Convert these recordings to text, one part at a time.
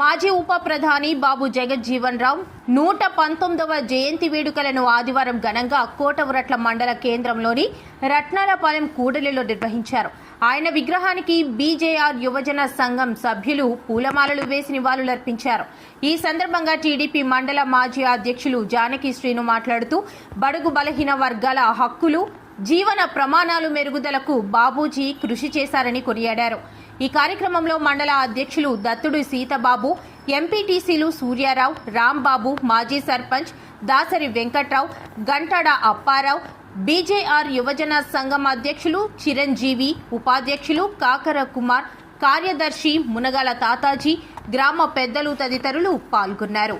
మాజీ ఉప ప్రధాని బాబు జగజ్జీవన్ రావు 119వ జయంతి వేడుకలను ఆదివారం ఘనంగా కోటవరట్ల మండల కేంద్రంలోని రత్నాలపాలెం కూడలిలో నిర్వహించారు. ఆయన విగ్రహానికి బీజేఆర్ యువజన సంఘం సభ్యులు పూలమాలలు వేసి నివాళులర్పించారు. ఈ సందర్భంగా టీడీపీ మండల మాజీ అధ్యక్షులు జానకి శ్రీను మాట్లాడుతూ బడుగు బలహీన వర్గాల హక్కులు, జీవన ప్రమాణాలు మెరుగుదలకు బాబూజీ కృషి చేశారని కొనియాడారు. ఈ కార్యక్రమంలో మండల అధ్యక్షులు దత్తుడు సీతబాబు, ఎంపీటీసీలు సూర్యారావు, రాంబాబు, మాజీ సర్పంచ్ దాసరి వెంకట్రావు, గంటాడ అప్పారావు, బీజేఆర్ యువజన సంఘం అధ్యక్షులు చిరంజీవి, ఉపాధ్యక్షులు కాకర కుమార్, కార్యదర్శి మునగాల తాతాజీ, గ్రామ పెద్దలు తదితరులు పాల్గొన్నారు.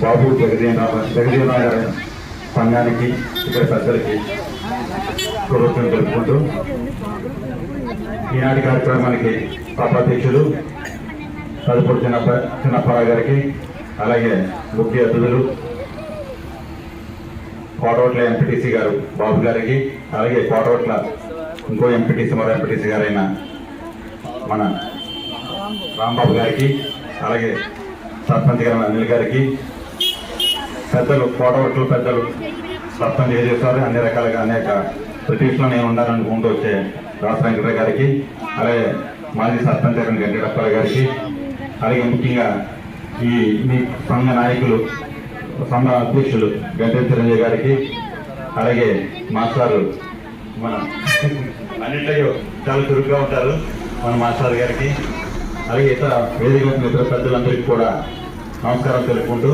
బాబు జగజీవన్ గారి సంఘానికి ఇక్కడ పెద్దలకి ప్రభుత్వం తెలుపుకుంటూ ఈనాటి కార్యక్రమానికి ఉపాధ్యక్షులు తదుపరి చిన్నప్పారావు గారికి, అలాగే ముఖ్య అతిథులు కోటవట్ల ఎంపీటీసీ గారు బాబు గారికి, అలాగే కోటవట్ల ఇంకో ఎంపీటీసీ మరో ఎంపీటీసీ గారైన మన రాంబాబు గారికి, అలాగే సర్పంచ్ గారు అనిల్ గారికి, పెద్దలు కోటవట్లు పెద్దలు సర్పంచ్ చేసేవారు, అన్ని రకాలుగా అనేక బ్రిటిష్లో నేను ఉండాలనుకుంటూ వచ్చే రాజశేఖర గారికి, అలాగే మాజీ సర్పంచ్ గారు గంటెడప్ప గారికి, అలాగే ముఖ్యంగా ఈ మీ సంఘ నాయకులు సంఘ అధ్యక్షులు గంటె చిరంజీవి గారికి, అలాగే మాస్టారు మన అన్నింటిలో చాలా చురుగ్గా ఉంటారు మన మాస్టర్ గారికి, అలాగే ఇతర వేదిక ఇతర పెద్దలందరికీ కూడా నమస్కారం తెలుపుకుంటూ,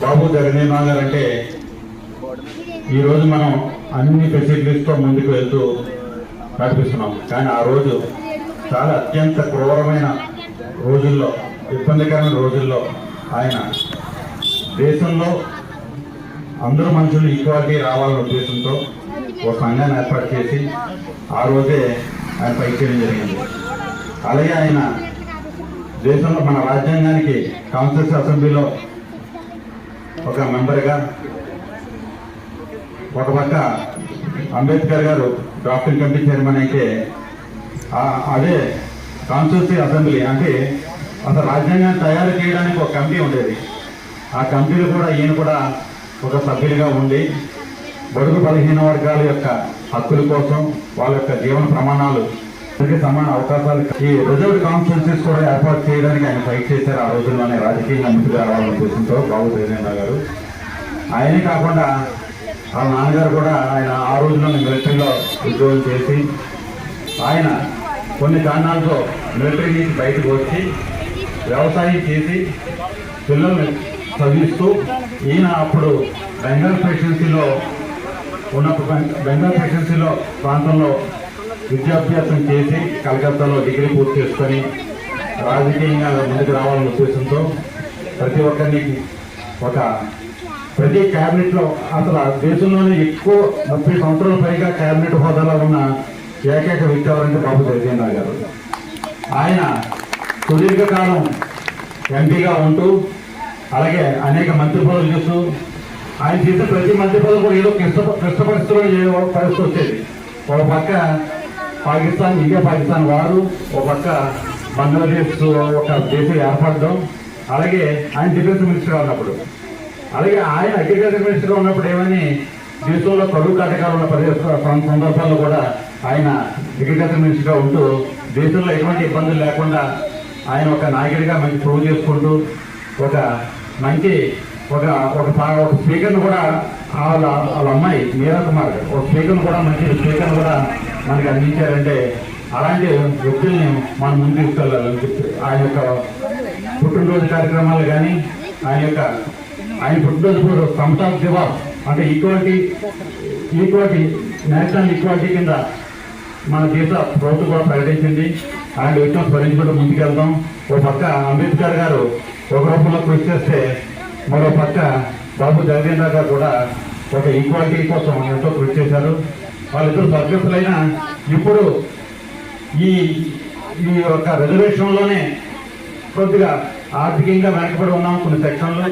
బాబు జగజీవన్ గారు అంటే ఈరోజు మనం అన్ని ఫెసిలిటీస్తో ముందుకు వెళ్తూ నడిపిస్తున్నాం. కానీ ఆ రోజు చాలా అత్యంత క్రూరమైన రోజుల్లో, ఇబ్బందికరమైన రోజుల్లో ఆయన దేశంలో అందరూ మనుషులు ఈక్వాలిటీ రావాలనే ఉద్దేశంతో ఒక సంఘాన్ని ఏర్పాటు చేసి ఆ రోజే ఆయన పైకి చేయడం జరిగింది. అలాగే ఆయన దేశంలో మన రాజ్యాంగానికి కాన్స్టిట్యూషన్ అసెంబ్లీలో ఒక మెంబర్గా, ఒక పక్క అంబేద్కర్ గారు డ్రాఫ్టింగ్ కమిటీ చైర్మన్ అయితే అదే కాన్స్టిట్యూన్సీ అసెంబ్లీ అంటే అసలు రాజ్యాంగాన్ని తయారు చేయడానికి ఒక కమిటీ ఉండేది. ఆ కమిటీలో కూడా ఈయన కూడా ఒక సభ్యుడిగా ఉండి బడుగు బలహీన వర్గాల యొక్క హక్కుల కోసం, వాళ్ళ యొక్క జీవన ప్రమాణాలు సమాన అవకాశాలు, ఈ రిజర్వ్డ్ కాన్స్టిట్యూన్సీస్ కూడా ఏర్పాటు చేయడానికి ఆయన ఫైట్ చేశారు. ఆ రోజుల్లోనే రాజకీయంగా ముందుకు రావాలనే ఉద్దేశంతో బాబు జగజీవన్ గారు. ఆయనే కాకుండా వాళ్ళ నాన్నగారు కూడా ఆయన ఆ రోజుల్లోనే మిలిటరీలో ఉద్యోగం చేసి ఆయన కొన్ని కారణాలతో మిలిటరీ నుంచి బయటకు వచ్చి వ్యవసాయం చేసి పిల్లల్ని చదివిస్తూ, ఈయన అప్పుడు బెంగాల్ ప్రెసిడెన్సీలో ప్రాంతంలో విద్యాభ్యాసం చేసి కలకత్తాలో డిగ్రీ పూర్తి చేసుకొని రాజకీయంగా ముందుకు రావాలనే ఉద్దేశంతో ప్రతి క్యాబినెట్లో అసలు దేశంలోనే ఎక్కువ 30 సంవత్సరాల పైగా క్యాబినెట్ హోదాలో ఉన్న ఏకైక వ్యక్తి ఎవరంటే బాబు జగజీవన్ గారు. ఆయన సుదీర్ఘకాలం ఎంపీగా ఉంటూ, అలాగే అనేక మంత్రి పదవులు చేస్తూ, ఆయన చేసిన ప్రతి మంత్రి పదవి కూడా ఏదో క్లిష్ట పరిస్థితుల్లో పరిస్థితి వచ్చేది. ఒక పక్క పాకిస్తాన్, ఇండియా పాకిస్తాన్ వారు, ఒక పక్క బంగ్లాదేశ్ ఒక దేశం ఏర్పడడం, అలాగే ఆయన డిఫెన్స్ మినిస్టర్గా ఉన్నప్పుడు, అలాగే ఆయన అగ్రికల్చర్ మినిస్టర్గా ఉన్నప్పుడు ఏమని దేశంలో కరువు కాటకాలు ఉన్న సందర్భాల్లో కూడా ఆయన అగ్రికల్చర్ మినిస్టర్గా ఉంటూ దేశంలో ఎటువంటి ఇబ్బందులు లేకుండా ఆయన ఒక నాయకుడిగా మంచి ప్రూవ్ చేసుకుంటూ ఒక మంచి ఒక స్పీకర్ను కూడా వాళ్ళ అమ్మాయి మీరా కుమార్ గారు ఒక స్పీకర్ను కూడా మంచి స్పీకర్ను కూడా మనకి అందించారంటే అలాంటి వ్యక్తుల్ని మనం ముందు తీసుకెళ్ళాలని చెప్పి ఆయన యొక్క పుట్టినరోజు కార్యక్రమాలు కానీ, ఆయన పుట్టినరోజు సంస్థాప్ దివాస్ అంటే ఈక్వాలిటీ నేషనల్ ఈక్వాలిటీ కింద మన దేశ ప్రభుత్వం కూడా ప్రకటించింది. అలాంటి వ్యక్తులను స్మరించుకుంటూ ముందుకెళ్తాం. ఒక పక్క అంబేద్కర్ గారు ఒక రూపంలో కృషి చేస్తే, మరో పక్క బాబు జగజీవన్ గారు కూడా ఒక ఈక్వాలిటీ కోసం ఎంతో కృషి చేశారు. వాళ్ళిద్దరు స్వర్గస్థులైన ఇప్పుడు ఈ యొక్క రిజర్వేషన్లోనే కొద్దిగా ఆర్థికంగా వెనకబడి ఉన్నాం కొన్ని సెక్షన్లు.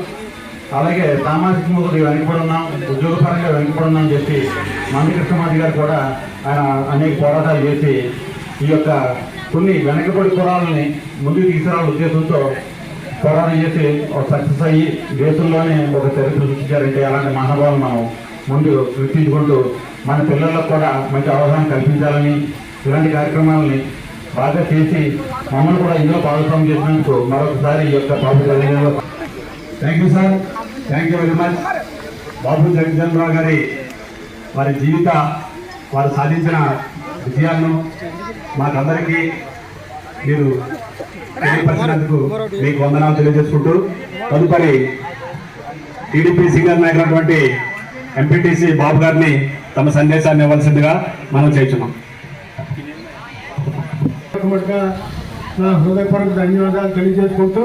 అలాగే సామాజికంగా వెనకబడి ఉన్నాం, ఉద్యోగపరంగా వెనకబడి ఉన్నాం అని చెప్పి మంది కృష్ణమాది గారు కూడా ఆయన అనేక పోరాటాలు చేసి ఈ యొక్క కొన్ని వెనకబడి కులాలని ముందుకు తీసుకురావాల ఉద్దేశంతో పోరాటం చేసి ఒక సక్సెస్ అయ్యి దేశంలోనే ఒక చరిత్ర సృష్టించారంటే అలాంటి మహానుభావులు మనం ముందు గుర్తించుకుంటూ మన పిల్లలకు కూడా మంచి అవగాహన కల్పించాలని ఇలాంటి కార్యక్రమాలని బాగా చేసి మమ్మల్ని కూడా ఇందులో భాగస్వామ్యం చేసినందుకు మరొకసారి ఈ యొక్క Babu Jagan thank you sir, thank you very much. Babu Jagajjanarao గారి వారు సాధించిన విజయాలను మాకందరికీ మీరు తెలియపరిచినందుకు మీకు వందనాలు తెలియజేసుకుంటూ తదుపరి టీడీపీ సీనియర్ నాయకులైనటువంటి ఎంపీటీసీ బాబు గారిని తమ సందేశాన్ని ఇవ్వాల్సిందిగా మనం చేస్తున్నాం. నా హృదయపూర్వక ధన్యవాదాలు తెలియజేసుకుంటూ